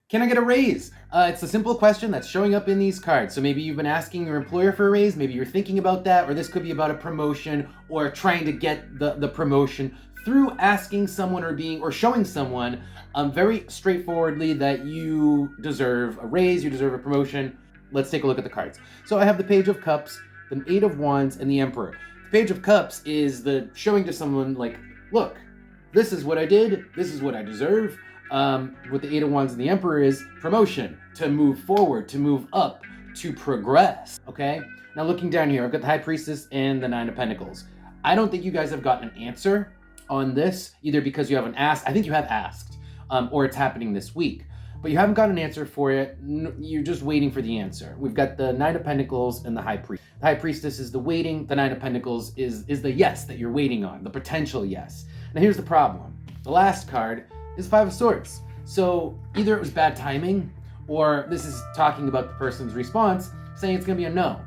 Can I get a raise? It's a simple question that's showing up in these cards. So maybe you've been asking your employer for a raise, maybe you're thinking about that, or this could be about a promotion or trying to get the promotion through asking someone or showing someone very straightforwardly that you deserve a raise, you deserve a promotion. Let's take a look at the cards. So I have the Page of Cups, the Eight of Wands, and the Emperor. The Page of Cups is the showing to someone like, look, this is what I did, this is what I deserve. With the Eight of Wands and the Emperor is promotion, to move forward, to move up, to progress, okay? Now looking down here, I've got the High Priestess and the Nine of Pentacles. I don't think you guys have gotten an answer on this, either because you haven't asked, I think you have asked, or it's happening this week, but you haven't got an answer for it, you're just waiting for the answer. We've got the Nine of Pentacles and the High Priestess. The High Priestess is the waiting, the Nine of Pentacles is the yes that you're waiting on, the potential yes. Now here's the problem. The last card is Five of Swords. So either it was bad timing, or this is talking about the person's response, saying it's gonna be a no.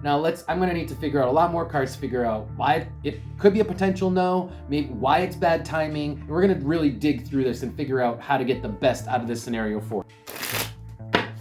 Now I'm gonna need to figure out a lot more cards to figure out why it could be a potential no, maybe why it's bad timing, and we're gonna really dig through this and figure out how to get the best out of this scenario for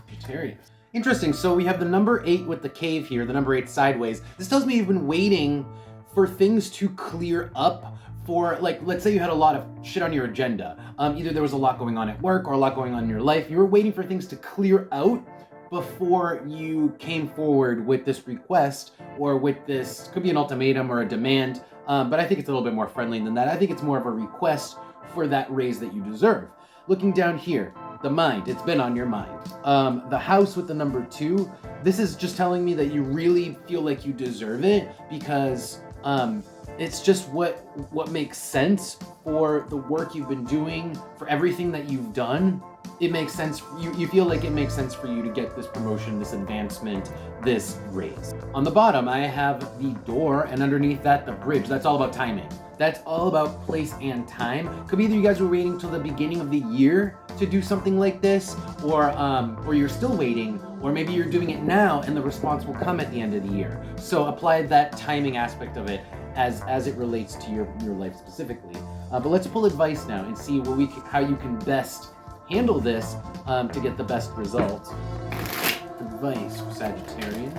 Sagittarius. Interesting, so we have the number 8 with the cave here, the number 8 sideways. This tells me you've been waiting for things to clear up. For, like, let's say you had a lot of shit on your agenda. Either there was a lot going on at work or a lot going on in your life. You were waiting for things to clear out before you came forward with this request, or with this, could be an ultimatum or a demand, but I think it's a little bit more friendly than that. I think it's more of a request for that raise that you deserve. Looking down here, the mind, it's been on your mind. The house with the number 2, this is just telling me that you really feel like you deserve it, because it's just what makes sense for the work you've been doing, for everything that you've done. It makes sense, you feel like it makes sense for you to get this promotion, this advancement, this raise. On the bottom, I have the door, and underneath that, the bridge. That's all about timing. That's all about place and time. Could be either you guys were waiting till the beginning of the year to do something like this, or you're still waiting, or maybe you're doing it now and the response will come at the end of the year. So apply that timing aspect of it as it relates to your life specifically. But let's pull advice now and see how you can best handle this to get the best results. Advice for Sagittarian.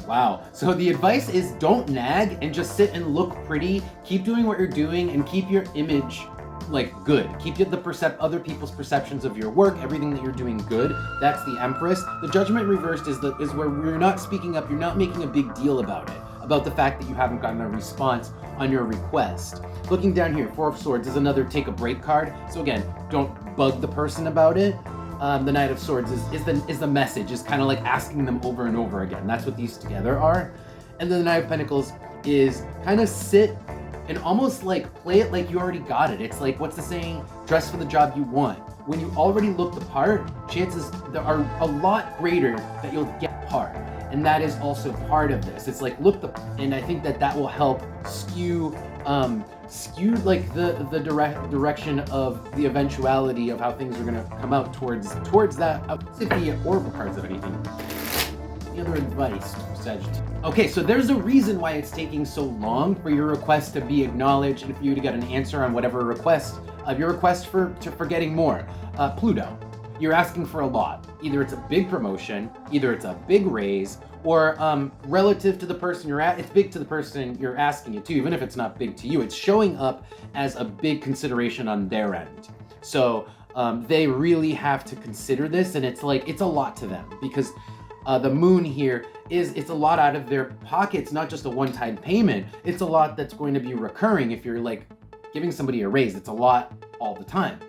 Wow. So the advice is don't nag and just sit and look pretty. Keep doing what you're doing and keep your image like good. Keep other people's perceptions of your work, everything that you're doing good. That's the Empress. The Judgment reversed is where you're not speaking up, you're not making a big deal about it, about the fact that you haven't gotten a response on your request. Looking down here, Four of Swords is another take a break card. So again, don't bug the person about it. The Knight of Swords is the message, is kind of like asking them over and over again. That's what these together are. And then the Knight of Pentacles is kind of sit and almost like play it like you already got it. It's like, what's the saying? Dress for the job you want. When you already look the part, chances are a lot greater that you'll get the part. And that is also part of this. It's like, and I think that will help skew like the direction of the eventuality of how things are gonna come out towards that. If the Oracle cards of anything. The other advice for Sagittarius. Okay, so there's a reason why it's taking so long for your request to be acknowledged and for you to get an answer on whatever request of your request for getting more. Pluto. You're asking for a lot. Either it's a big promotion, either it's a big raise, or relative to the person it's big to the person you're asking it to, even if it's not big to you. It's showing up as a big consideration on their end. So they really have to consider this, and it's a lot to them, because the moon here it's a lot out of their pockets, not just a one-time payment. It's a lot that's going to be recurring if you're like giving somebody a raise. It's a lot all the time.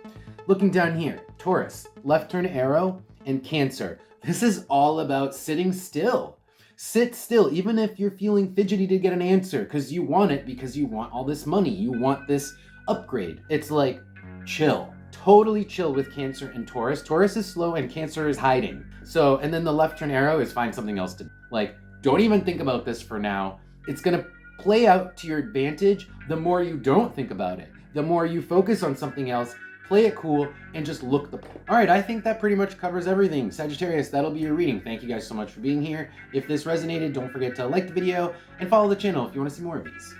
Looking down here, Taurus, left turn arrow, and Cancer. This is all about sitting still. Sit still, even if you're feeling fidgety to get an answer, because you want it, because you want all this money, you want this upgrade. It's like, chill. Totally chill with Cancer and Taurus. Taurus is slow and Cancer is hiding. So, and then the left turn arrow is find something else to do. Like, don't even think about this for now. It's gonna play out to your advantage the more you don't think about it. The more you focus on something else, play it cool, and just look the part. All right, I think that pretty much covers everything. Sagittarius, that'll be your reading. Thank you guys so much for being here. If this resonated, don't forget to like the video and follow the channel if you want to see more of these.